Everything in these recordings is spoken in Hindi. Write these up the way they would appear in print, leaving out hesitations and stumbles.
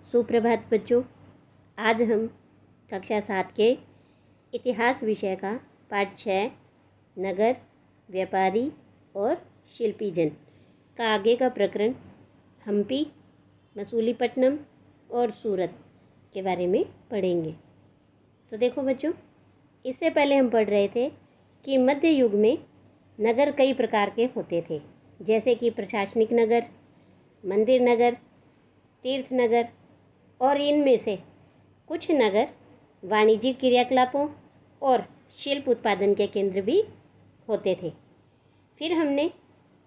सुप्रभात बच्चों। आज हम कक्षा 7 के इतिहास विषय का पाठ 6 नगर, व्यापारी और शिल्पीजन का आगे का प्रकरण हम्पी, मसूलीपट्टनम और सूरत के बारे में पढ़ेंगे। तो देखो बच्चों, इससे पहले हम पढ़ रहे थे कि मध्य युग में नगर कई प्रकार के होते थे, जैसे कि प्रशासनिक नगर, मंदिर नगर, तीर्थ नगर और इनमें से कुछ नगर वाणिज्यिक क्रियाकलापों और शिल्प उत्पादन के केंद्र भी होते थे। फिर हमने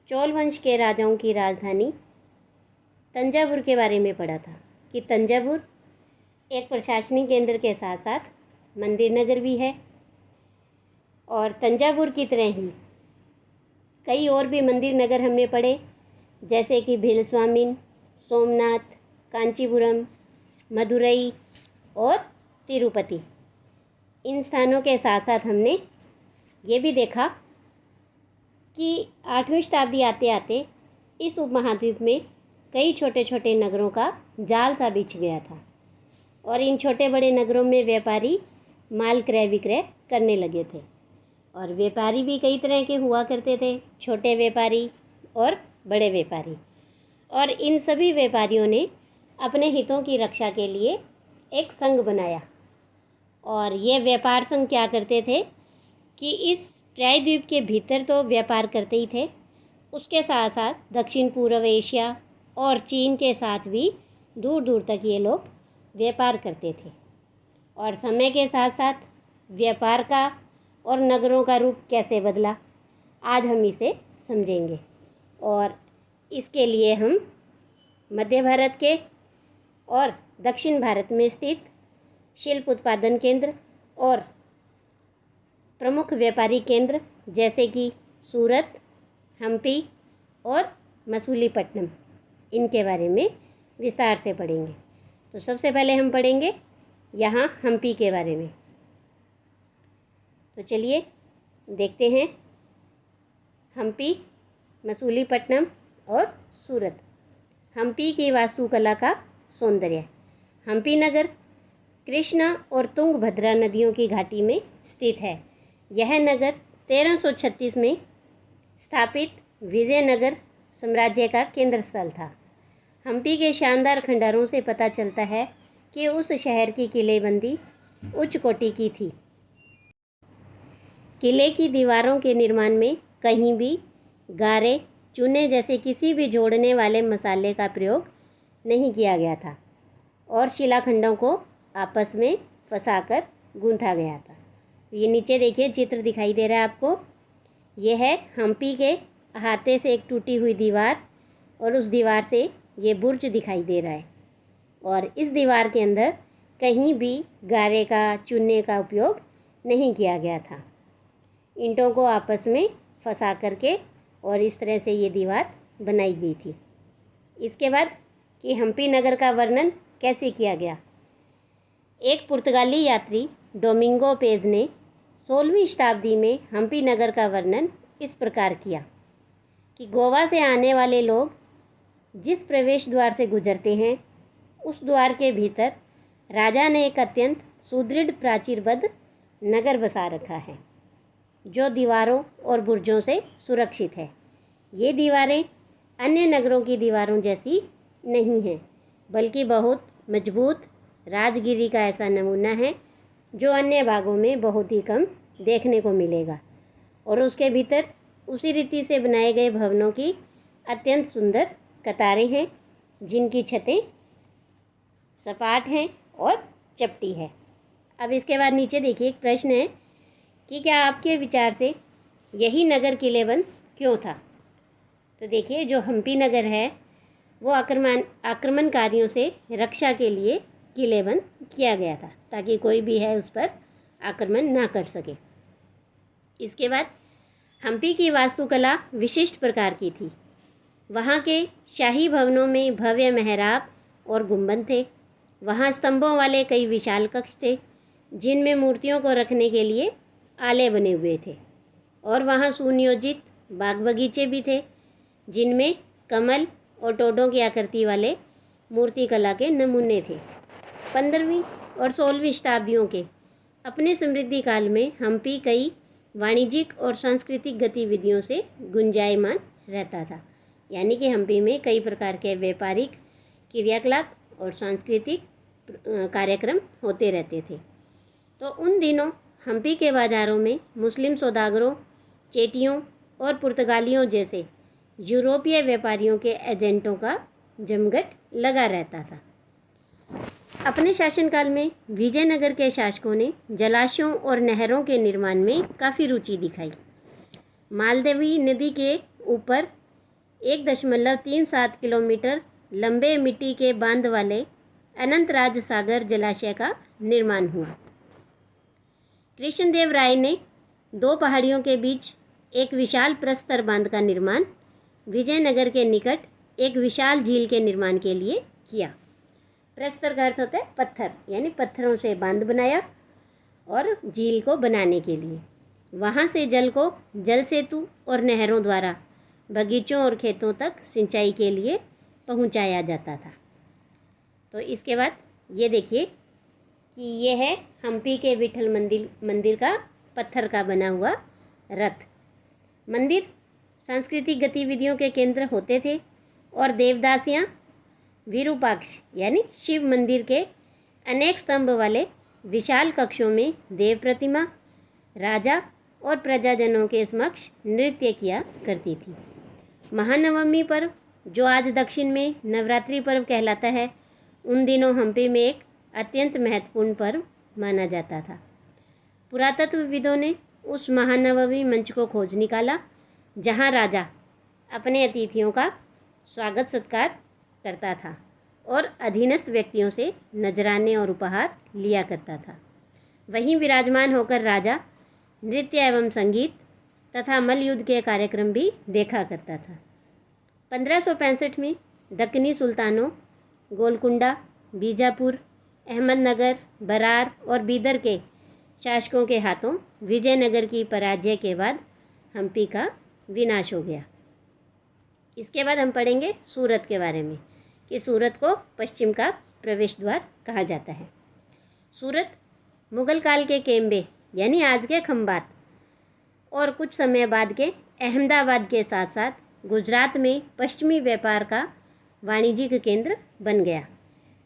चोल वंश के राजाओं की राजधानी तंजावुर के बारे में पढ़ा था कि तंजावुर एक प्रशासनिक केंद्र के साथ साथ मंदिर नगर भी है। और तंजावुर की तरह ही कई और भी मंदिर नगर हमने पढ़े, जैसे कि भीलस्वामिन, सोमनाथ, कांचीपुरम, मदुरई और तिरुपति। इन स्थानों के साथ साथ हमने ये भी देखा कि 8वीं शताब्दी आते आते इस उपमहाद्वीप में कई छोटे छोटे नगरों का जाल सा बिछ गया था और इन छोटे बड़े नगरों में व्यापारी माल क्रय विक्रय करने लगे थे। और व्यापारी भी कई तरह के हुआ करते थे, छोटे व्यापारी और बड़े व्यापारी। और इन सभी व्यापारियों ने अपने हितों की रक्षा के लिए एक संघ बनाया। और ये व्यापार संघ क्या करते थे कि इस प्रायद्वीप के भीतर तो व्यापार करते ही थे, उसके साथ साथ दक्षिण पूर्व एशिया और चीन के साथ भी दूर दूर तक ये लोग व्यापार करते थे। और समय के साथ साथ व्यापार का और नगरों का रूप कैसे बदला, आज हम इसे समझेंगे। और इसके लिए हम मध्य भारत के और दक्षिण भारत में स्थित शिल्प उत्पादन केंद्र और प्रमुख व्यापारी केंद्र जैसे कि सूरत, हम्पी और मसूलीपट्टनम, इनके बारे में विस्तार से पढ़ेंगे। तो सबसे पहले हम पढ़ेंगे यहाँ हम्पी के बारे में। तो चलिए देखते हैं हम्पी, मसूलीपट्टनम और सूरत। हम्पी की वास्तुकला का सौंदर्य। हम्पी नगर कृष्णा और तुंगभद्रा नदियों की घाटी में स्थित है। यह नगर 1336 में स्थापित विजयनगर साम्राज्य का केंद्र स्थल था। हम्पी के शानदार खंडहरों से पता चलता है कि उस शहर की किलेबंदी उच्च कोटि की थी। किले की दीवारों के निर्माण में कहीं भी गारे, चूने जैसे किसी भी जोड़ने वाले मसाले का प्रयोग नहीं किया गया था और शिलाखंडों को आपस में फंसाकर गूंथा गया था। तो ये नीचे देखिए चित्र दिखाई दे रहा है आपको। यह है हम्पी के अहाते से एक टूटी हुई दीवार और उस दीवार से ये बुर्ज दिखाई दे रहा है। और इस दीवार के अंदर कहीं भी गारे का, चूने का उपयोग नहीं किया गया था। ईंटों को आपस में फंसा करके और इस तरह से ये दीवार बनाई गई थी। इसके बाद कि हम्पी नगर का वर्णन कैसे किया गया। एक पुर्तगाली यात्री डोमिंगो पेज ने 16वीं शताब्दी में हम्पी नगर का वर्णन इस प्रकार किया कि गोवा से आने वाले लोग जिस प्रवेश द्वार से गुजरते हैं, उस द्वार के भीतर राजा ने एक अत्यंत सुदृढ़ प्राचीरबद्ध नगर बसा रखा है, जो दीवारों और बुर्जों से सुरक्षित है। ये दीवारें अन्य नगरों की दीवारों जैसी नहीं हैं, बल्कि बहुत मजबूत राजगिरी का ऐसा नमूना है जो अन्य भागों में बहुत ही कम देखने को मिलेगा। और उसके भीतर उसी रीति से बनाए गए भवनों की अत्यंत सुंदर कतारें हैं, जिनकी छतें सपाट हैं और चपटी है। अब इसके बाद नीचे देखिए एक प्रश्न है कि क्या आपके विचार से यही नगर किलेबंद क्यों था। तो देखिए, जो हम्पी नगर है वो आक्रमणकारियों से रक्षा के लिए किलेबंद किया गया था, ताकि कोई भी है उस पर आक्रमण ना कर सके। इसके बाद हम्पी की वास्तुकला विशिष्ट प्रकार की थी। वहाँ के शाही भवनों में भव्य मेहराब और गुंबद थे। वहाँ स्तंभों वाले कई विशाल कक्ष थे, जिनमें मूर्तियों को रखने के लिए आले बने हुए थे। और वहाँ सुनियोजित बाग बगीचे भी थे, जिनमें कमल और टोडों की आकृति वाले मूर्तिकला के नमूने थे। 15वीं और 16वीं शताब्दियों के अपने समृद्धि काल में हम्पी कई वाणिज्यिक और सांस्कृतिक गतिविधियों से गुंजायमान रहता था। यानी कि हम्पी में कई प्रकार के व्यापारिक क्रियाकलाप और सांस्कृतिक कार्यक्रम होते रहते थे। तो उन दिनों हम्पी के बाज़ारों में मुस्लिम सौदागरों, चेटियों और पुर्तगालियों जैसे यूरोपीय व्यापारियों के एजेंटों का जमघट लगा रहता था। अपने शासनकाल में विजयनगर के शासकों ने जलाशयों और नहरों के निर्माण में काफ़ी रुचि दिखाई। मालदेवी नदी के ऊपर 1.37 किलोमीटर लंबे मिट्टी के बांध वाले अनंतराज सागर जलाशय का निर्माण हुआ। कृष्णदेव राय ने 2 पहाड़ियों के बीच एक विशाल प्रस्तर बांध का निर्माण विजयनगर के निकट एक विशाल झील के निर्माण के लिए किया। प्रस्तर का अर्थ होता है पत्थर, यानी पत्थरों से बांध बनाया और झील को बनाने के लिए। वहाँ से जल को जल सेतु और नहरों द्वारा बगीचों और खेतों तक सिंचाई के लिए पहुँचाया जाता था। तो इसके बाद ये देखिए कि ये है हम्पी के विठल मंदिर का पत्थर का बना हुआ रथ। मंदिर सांस्कृतिक गतिविधियों के केंद्र होते थे और देवदासियाँ विरूपाक्ष यानी शिव मंदिर के अनेक स्तंभ वाले विशाल कक्षों में देव प्रतिमा, राजा और प्रजाजनों के समक्ष नृत्य किया करती थी। महानवमी पर्व, जो आज दक्षिण में नवरात्रि पर्व कहलाता है, उन दिनों हम्पी में एक अत्यंत महत्वपूर्ण पर्व माना जाता था। पुरातत्वविदों ने उस महानवमी मंच को खोज निकाला जहां राजा अपने अतिथियों का स्वागत सत्कार करता था और अधीनस्थ व्यक्तियों से नजराने और उपहार लिया करता था। वहीं विराजमान होकर राजा नृत्य एवं संगीत तथा मल्लयुद्ध के कार्यक्रम भी देखा करता था। 1565 में दक्कनी सुल्तानों गोलकुंडा, बीजापुर, अहमदनगर, बरार और बीदर के शासकों के हाथों विजयनगर की पराजय के बाद हम्पी का विनाश हो गया। इसके बाद हम पढ़ेंगे सूरत के बारे में कि सूरत को पश्चिम का प्रवेश द्वार कहा जाता है। सूरत मुगल काल के केम्बे यानी आज के खंबात और कुछ समय बाद के अहमदाबाद के साथ साथ गुजरात में पश्चिमी व्यापार का वाणिज्यिक केंद्र बन गया।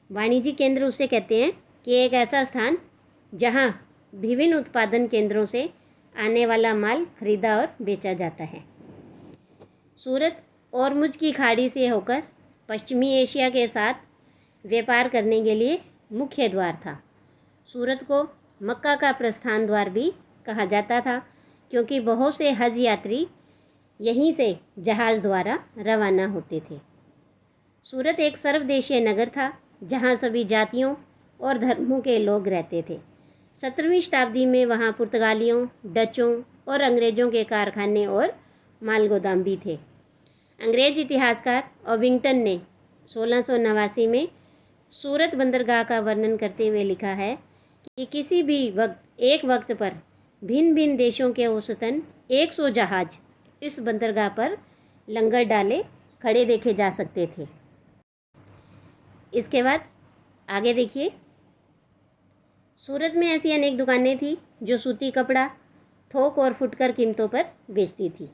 वाणिज्यिक केंद्र उसे कहते हैं कि एक ऐसा स्थान जहां विभिन्न उत्पादन केंद्रों से आने वाला माल खरीदा और बेचा जाता है। सूरत ओरमुझ की खाड़ी से होकर पश्चिमी एशिया के साथ व्यापार करने के लिए मुख्य द्वार था। सूरत को मक्का का प्रस्थान द्वार भी कहा जाता था क्योंकि बहुत से हज यात्री यहीं से जहाज़ द्वारा रवाना होते थे। सूरत एक सर्वदेशीय नगर था जहां सभी जातियों और धर्मों के लोग रहते थे। 17वीं शताब्दी में वहां पुर्तगालियों, डचों और अंग्रेज़ों के कारखाने और माल गोदाम भी थे। अंग्रेज इतिहासकार ओविंगटन ने 1689 में सूरत बंदरगाह का वर्णन करते हुए लिखा है कि किसी भी वक्त एक वक्त पर भिन्न भिन्न देशों के औसतन 100 जहाज इस बंदरगाह पर लंगर डाले खड़े देखे जा सकते थे। इसके बाद आगे देखिए, सूरत में ऐसी अनेक दुकानें थी जो सूती कपड़ा, थोक और फुटकर कीमतों पर बेचती थी।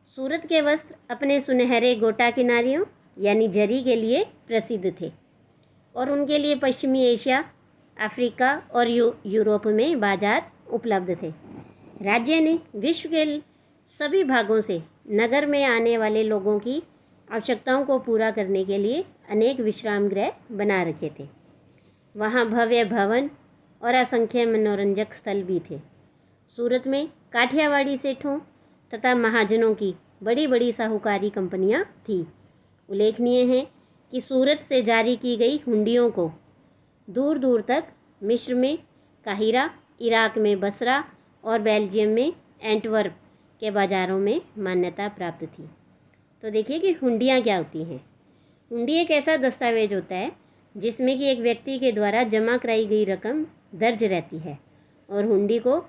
सूरत के वस्त्र अपने सुनहरे गोटा किनारियों यानी जरी के लिए प्रसिद्ध थे और उनके लिए पश्चिमी एशिया, अफ्रीका और यूरोप में बाजार उपलब्ध थे। राज्य ने विश्व के सभी भागों से नगर में आने वाले लोगों की आवश्यकताओं को पूरा करने के लिए अनेक विश्राम गृह बना रखे थे। वहाँ भव्य भवन और असंख्य मनोरंजक स्थल भी थे। सूरत में काठियावाड़ी सेठों तथा महाजनों की बड़ी बड़ी साहूकारी कंपनियां थीं। उल्लेखनीय है कि सूरत से जारी की गई हुंडियों को दूर दूर तक मिस्र में काहिरा, इराक में बसरा और बेल्जियम में एंटवर्प के बाज़ारों में मान्यता प्राप्त थी। तो देखिए कि हुंडियाँ क्या होती हैं। हुंडी एक ऐसा दस्तावेज होता है जिसमें कि एक व्यक्ति के द्वारा जमा कराई गई रकम दर्ज रहती है और हुंडी को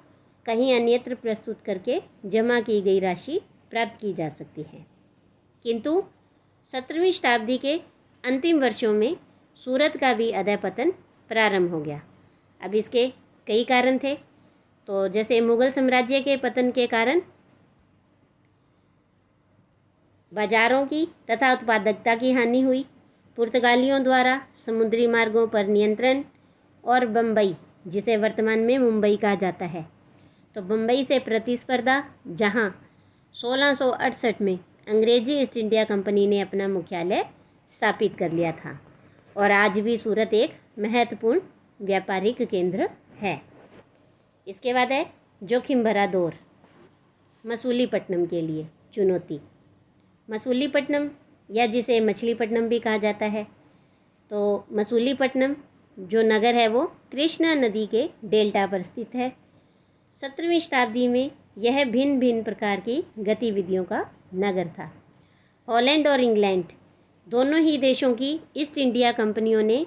कहीं अन्यत्र प्रस्तुत करके जमा की गई राशि प्राप्त की जा सकती है। किंतु 17वीं शताब्दी के अंतिम वर्षों में सूरत का भी अधःपतन प्रारंभ हो गया। अब इसके कई कारण थे। तो जैसे मुग़ल साम्राज्य के पतन के कारण बाज़ारों की तथा उत्पादकता की हानि हुई, पुर्तगालियों द्वारा समुद्री मार्गों पर नियंत्रण, और बम्बई, जिसे वर्तमान में मुंबई कहा जाता है, तो बम्बई से प्रतिस्पर्धा, जहां 1668 में अंग्रेजी ईस्ट इंडिया कंपनी ने अपना मुख्यालय स्थापित कर लिया था। और आज भी सूरत एक महत्वपूर्ण व्यापारिक केंद्र है। इसके बाद है जोखिम भरा दौर, मसूलीपट्टनम के लिए चुनौती। मसूलीपट्टनम, या जिसे मछलीपट्टनम भी कहा जाता है, तो मसूलीपट्टनम जो नगर है वो कृष्णा नदी के डेल्टा पर स्थित है। 17वीं शताब्दी में यह भिन्न भिन्न प्रकार की गतिविधियों का नगर था। हॉलैंड और इंग्लैंड दोनों ही देशों की ईस्ट इंडिया कंपनियों ने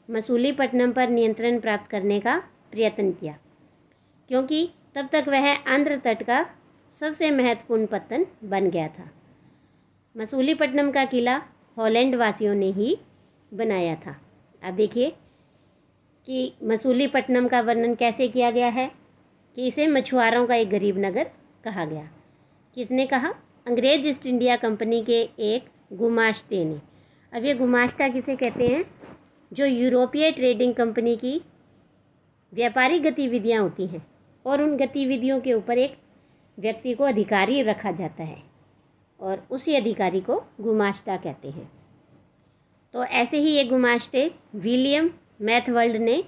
मसूलीपट्टनम पर नियंत्रण प्राप्त करने का प्रयत्न किया, क्योंकि तब तक वह आंध्र तट का सबसे महत्वपूर्ण पत्तन बन गया था। मसूलीपट्टनम का किला हॉलैंड वासियों ने ही बनाया था। अब देखिए कि मसूलीपट्टनम का वर्णन कैसे किया गया है कि इसे मछुआरों का एक गरीब नगर कहा गया। किसने कहा? अंग्रेज ईस्ट इंडिया कंपनी के एक गुमाश्ते ने। अब ये गुमाश्ता किसे कहते हैं? जो यूरोपीय ट्रेडिंग कंपनी की व्यापारिक गतिविधियां होती हैं और उन गतिविधियों के ऊपर एक व्यक्ति को अधिकारी रखा जाता है और उसी अधिकारी को गुमाश्ता कहते हैं। तो ऐसे ही एक गुमाश्ते विलियम मैथवर्ल्ड ने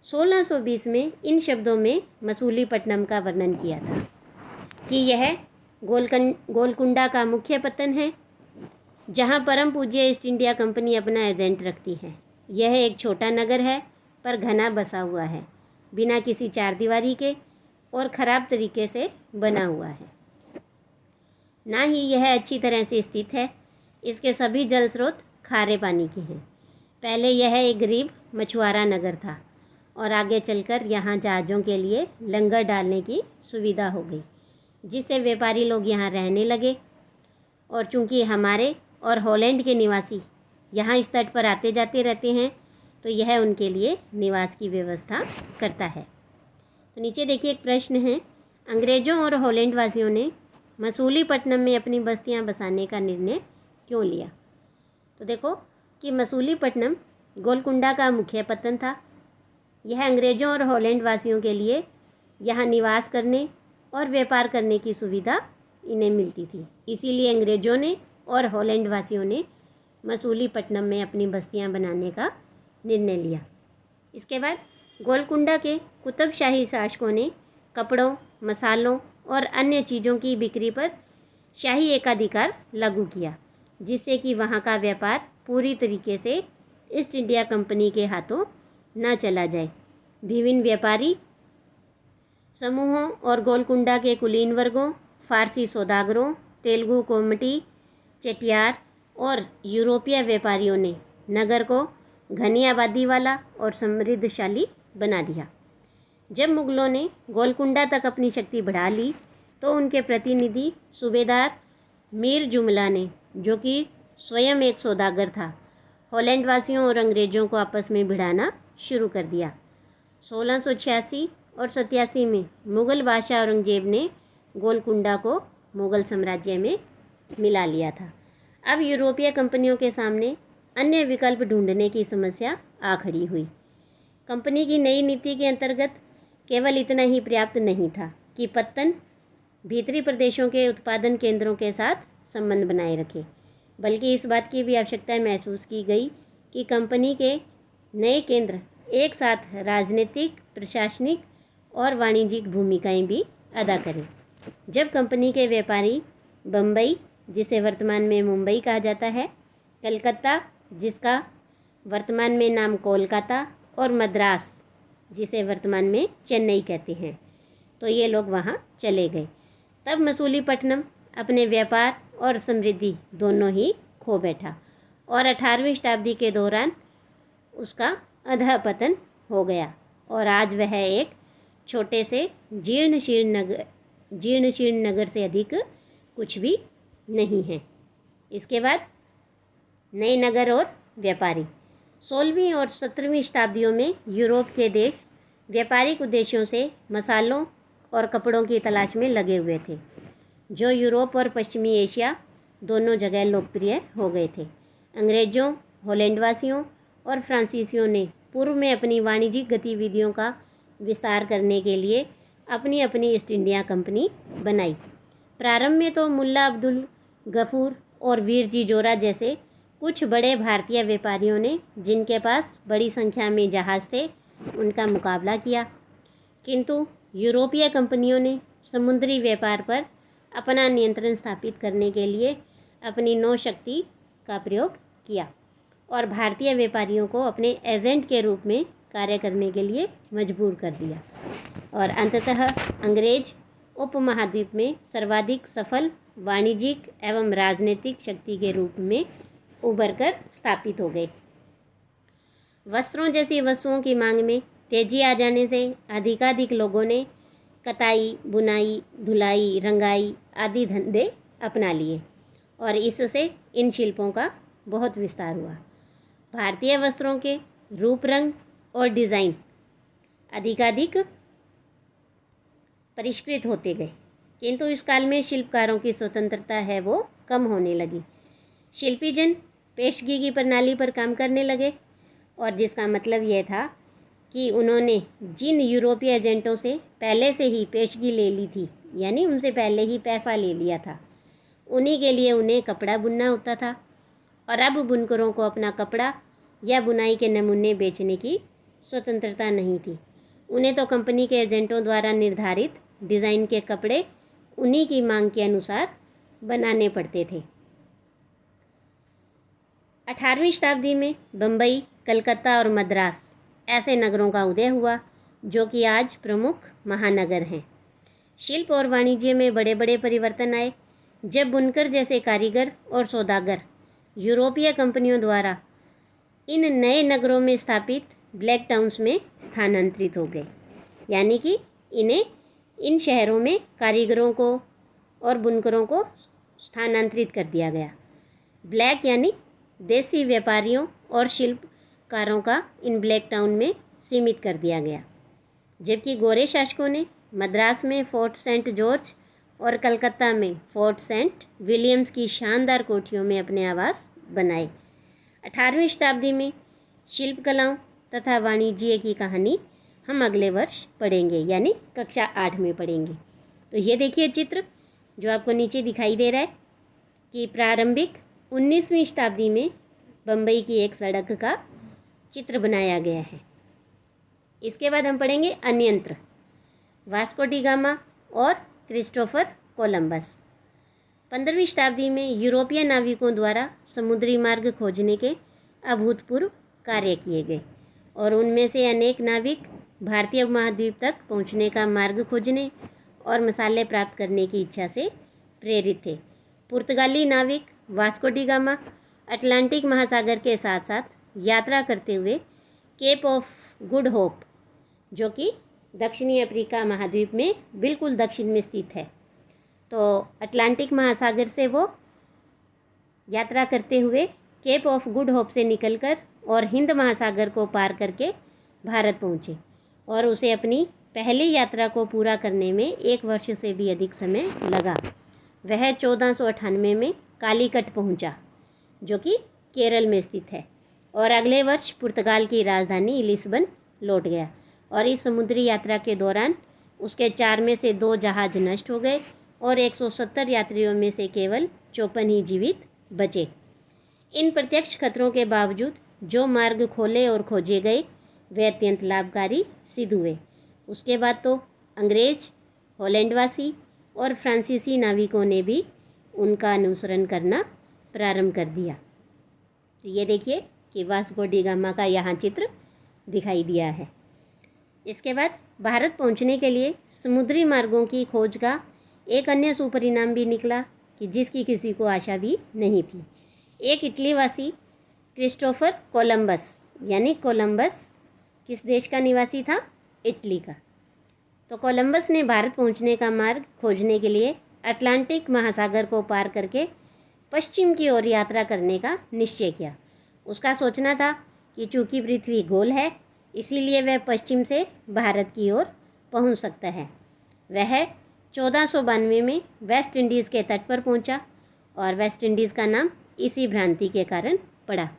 1620 में इन शब्दों में मसूलीपट्टनम का वर्णन किया था कि यह गोलकुंडा का मुख्य पत्तन है, जहां परम पूज्य ईस्ट इंडिया कंपनी अपना एजेंट रखती है। यह एक छोटा नगर है पर घना बसा हुआ है, बिना किसी चारदीवारी के, और ख़राब तरीके से बना हुआ है। ना ही यह अच्छी तरह से स्थित है। इसके सभी जल स्रोत खारे पानी के हैं। पहले यह एक गरीब मछुआरा नगर था और आगे चलकर यहाँ जहाज़ों के लिए लंगर डालने की सुविधा हो गई, जिससे व्यापारी लोग यहाँ रहने लगे। और चूँकि हमारे और हॉलैंड के निवासी यहाँ इस तट पर आते जाते रहते हैं, तो यह उनके लिए निवास की व्यवस्था करता है। तो नीचे देखिए एक प्रश्न है, अंग्रेज़ों और हॉलैंड वासियों ने मसूलीपट्टनम में अपनी बस्तियाँ बसाने का निर्णय क्यों लिया? तो देखो कि मसूलीपट्टनम गोलकुंडा का मुख्य पत्तन था। यह अंग्रेज़ों और हॉलैंड वासियों के लिए यहाँ निवास करने और व्यापार करने की सुविधा इन्हें मिलती थी। इसीलिए अंग्रेज़ों ने और हॉलैंड वासियों ने मसूलीपट्टनम में अपनी बस्तियाँ बनाने का निर्णय लिया। इसके बाद गोलकुंडा के कुतुबशाही शासकों ने कपड़ों, मसालों और अन्य चीज़ों की बिक्री पर शाही एकाधिकार लागू किया, जिससे कि वहाँ का व्यापार पूरी तरीके से ईस्ट इंडिया कंपनी के हाथों न चला जाए। विभिन्न व्यापारी समूहों और गोलकुंडा के कुलीन वर्गों, फारसी सौदागरों, तेलुगु कोमटी, चेटियार और यूरोपीय व्यापारियों ने नगर को घनी आबादी वाला और समृद्धशाली बना दिया। जब मुग़लों ने गोलकुंडा तक अपनी शक्ति बढ़ा ली, तो उनके प्रतिनिधि सूबेदार मीर जुमला ने, जो कि स्वयं एक सौदागर था, हॉलैंड वासियों और अंग्रेज़ों को आपस में भिड़ाना शुरू कर दिया। 1686 और 87 में मुग़ल बादशाह औरंगजेब ने गोलकुंडा को मुग़ल साम्राज्य में मिला लिया था। अब यूरोपीय कंपनियों के सामने अन्य विकल्प ढूंढने की समस्या आ खड़ी हुई। कंपनी की नई नीति के अंतर्गत केवल इतना ही पर्याप्त नहीं था कि पत्तन भीतरी प्रदेशों के उत्पादन केंद्रों के साथ संबंध बनाए रखे, बल्कि इस बात की भी आवश्यकता महसूस की गई कि कंपनी के नए केंद्र एक साथ राजनीतिक, प्रशासनिक और वाणिज्यिक भूमिकाएं भी अदा करें। जब कंपनी के व्यापारी बम्बई, जिसे वर्तमान में मुंबई कहा जाता है, कलकत्ता, जिसका वर्तमान में नाम कोलकाता, और मद्रास, जिसे वर्तमान में चेन्नई कहते हैं, तो ये लोग वहाँ चले गए। तब मसूलीपट्टनम अपने व्यापार और समृद्धि दोनों ही खो बैठा और 18वीं शताब्दी के दौरान उसका अधःपतन हो गया और आज वह एक छोटे से जीर्ण नगर से अधिक कुछ भी नहीं है। इसके बाद नए नगर और व्यापारी। 16वीं और 17वीं शताब्दियों में यूरोप के देश व्यापारिक उद्देश्यों से मसालों और कपड़ों की तलाश में लगे हुए थे, जो यूरोप और पश्चिमी एशिया दोनों जगह लोकप्रिय हो गए थे। अंग्रेज़ों, हॉलैंडवासियों और फ्रांसीसियों ने पूर्व में अपनी वाणिज्यिक गतिविधियों का विस्तार करने के लिए अपनी अपनी ईस्ट इंडिया कंपनी बनाई। प्रारंभ में तो मुल्ला अब्दुल गफूर और वीर जी जोरा जैसे कुछ बड़े भारतीय व्यापारियों ने, जिनके पास बड़ी संख्या में जहाज़ थे, उनका मुकाबला किया, किंतु यूरोपीय कंपनियों ने समुद्री व्यापार पर अपना नियंत्रण स्थापित करने के लिए अपनी नौशक्ति का प्रयोग किया और भारतीय व्यापारियों को अपने एजेंट के रूप में कार्य करने के लिए मजबूर कर दिया और अंततः अंग्रेज उपमहाद्वीप में सर्वाधिक सफल वाणिज्यिक एवं राजनीतिक शक्ति के रूप में उभर कर स्थापित हो गए। वस्त्रों जैसी वस्तुओं की मांग में तेजी आ जाने से अधिकाधिक लोगों ने कताई, बुनाई, धुलाई, रंगाई आदि धंधे अपना लिए और इससे इन शिल्पों का बहुत विस्तार हुआ। भारतीय वस्त्रों के रूप, रंग और डिज़ाइन अधिकाधिक परिष्कृत होते गए, किंतु इस काल में शिल्पकारों की स्वतंत्रता है वो कम होने लगी। शिल्पी जन पेशगी की प्रणाली पर काम करने लगे और जिसका मतलब यह था कि उन्होंने जिन यूरोपीय एजेंटों से पहले से ही पेशगी ले ली थी, यानी उनसे पहले ही पैसा ले लिया था, उन्हीं के लिए उन्हें कपड़ा बुनना होता था और अब बुनकरों को अपना कपड़ा या बुनाई के नमूने बेचने की स्वतंत्रता नहीं थी। उन्हें तो कंपनी के एजेंटों द्वारा निर्धारित डिज़ाइन के कपड़े उन्हीं की मांग के अनुसार बनाने पड़ते थे। 18वीं शताब्दी में बम्बई, कलकत्ता और मद्रास ऐसे नगरों का उदय हुआ जो कि आज प्रमुख महानगर हैं। शिल्प और वाणिज्य में बड़े बड़े परिवर्तन आए जब बुनकर जैसे कारीगर और सौदागर यूरोपीय कंपनियों द्वारा इन नए नगरों में स्थापित ब्लैक टाउन्स में स्थानांतरित हो गए, यानी कि इन शहरों में कारीगरों को और बुनकरों को स्थानांतरित कर दिया गया। ब्लैक यानी देसी व्यापारियों और शिल्पकारों का इन ब्लैक टाउन में सीमित कर दिया गया, जबकि गोरे शासकों ने मद्रास में फोर्ट सेंट जॉर्ज और कलकत्ता में फोर्ट सेंट विलियम्स की शानदार कोठियों में अपने आवास बनाए। 18वीं शताब्दी में शिल्पकलाओं तथा वाणिज्य की कहानी हम अगले वर्ष पढ़ेंगे, यानी कक्षा 8 में पढ़ेंगे। तो ये देखिए चित्र जो आपको नीचे दिखाई दे रहा है कि प्रारंभिक 19वीं शताब्दी में बम्बई की एक सड़क का चित्र बनाया गया है। इसके बाद हम पढ़ेंगे अन्यंत्र, वास्को डी गामा और क्रिस्टोफर कोलंबस। 15वीं शताब्दी में यूरोपीय नाविकों द्वारा समुद्री मार्ग खोजने के अभूतपूर्व कार्य किए गए और उनमें से अनेक नाविक भारतीय उपमहाद्वीप तक पहुंचने का मार्ग खोजने और मसाले प्राप्त करने की इच्छा से प्रेरित थे। पुर्तगाली नाविक वास्को डी गामा अटलांटिक महासागर के साथ साथ यात्रा करते हुए केप ऑफ गुड होप, जो कि दक्षिणी अफ्रीका महाद्वीप में बिल्कुल दक्षिण में स्थित है, तो अटलांटिक महासागर से वो यात्रा करते हुए केप ऑफ गुड होप से निकलकर और हिंद महासागर को पार करके भारत पहुँचे और उसे अपनी पहली यात्रा को पूरा करने में 1 वर्ष से भी अधिक समय लगा। वह 1498 में कालीकट पहुंचा, जो कि केरल में स्थित है, और अगले वर्ष पुर्तगाल की राजधानी लिस्बन लौट गया और इस समुद्री यात्रा के दौरान उसके 4 में से 2 जहाज नष्ट हो गए और 170 यात्रियों में से केवल 54 ही जीवित बचे। इन प्रत्यक्ष खतरों के बावजूद जो मार्ग खोले और खोजे गए वे अत्यंत लाभकारी सिद्ध हुए। उसके बाद तो अंग्रेज, हॉलैंडवासी और फ्रांसीसी नाविकों ने भी उनका अनुसरण करना प्रारंभ कर दिया। तो ये देखिए कि वास्को डी गामा का यहाँ चित्र दिखाई दिया है। इसके बाद भारत पहुँचने के लिए समुद्री मार्गों की खोज का एक अन्य सुपरिणाम भी निकला कि जिसकी किसी को आशा भी नहीं थी। एक इटलीवासी क्रिस्टोफर कोलंबस, यानी कोलंबस किस देश का निवासी था? इटली का। तो कोलंबस ने भारत पहुंचने का मार्ग खोजने के लिए अटलांटिक महासागर को पार करके पश्चिम की ओर यात्रा करने का निश्चय किया उसका सोचना था कि चूंकि पृथ्वी गोल है इसीलिए वह पश्चिम से भारत की ओर पहुंच सकता है। वह 1492 में वेस्ट इंडीज़ के तट पर पहुंचा और वेस्ट इंडीज़ का नाम इसी भ्रांति के कारण पड़ा।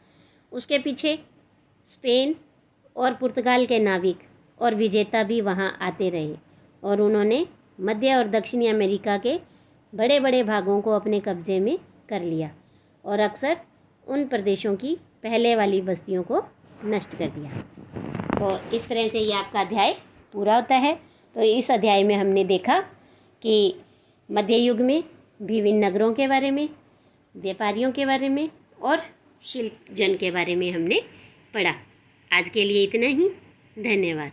उसके पीछे स्पेन और पुर्तगाल के नाविक और विजेता भी वहाँ आते रहे और उन्होंने मध्य और दक्षिणी अमेरिका के बड़े बड़े भागों को अपने कब्जे में कर लिया और अक्सर उन प्रदेशों की पहले वाली बस्तियों को नष्ट कर दिया। तो इस तरह से ये आपका अध्याय पूरा होता है। तो इस अध्याय में हमने देखा कि मध्य युग में विभिन्न नगरों के बारे में, व्यापारियों के बारे में और शिल्प जन के बारे में हमने पढ़ा। आज के लिए इतना ही। धन्यवाद।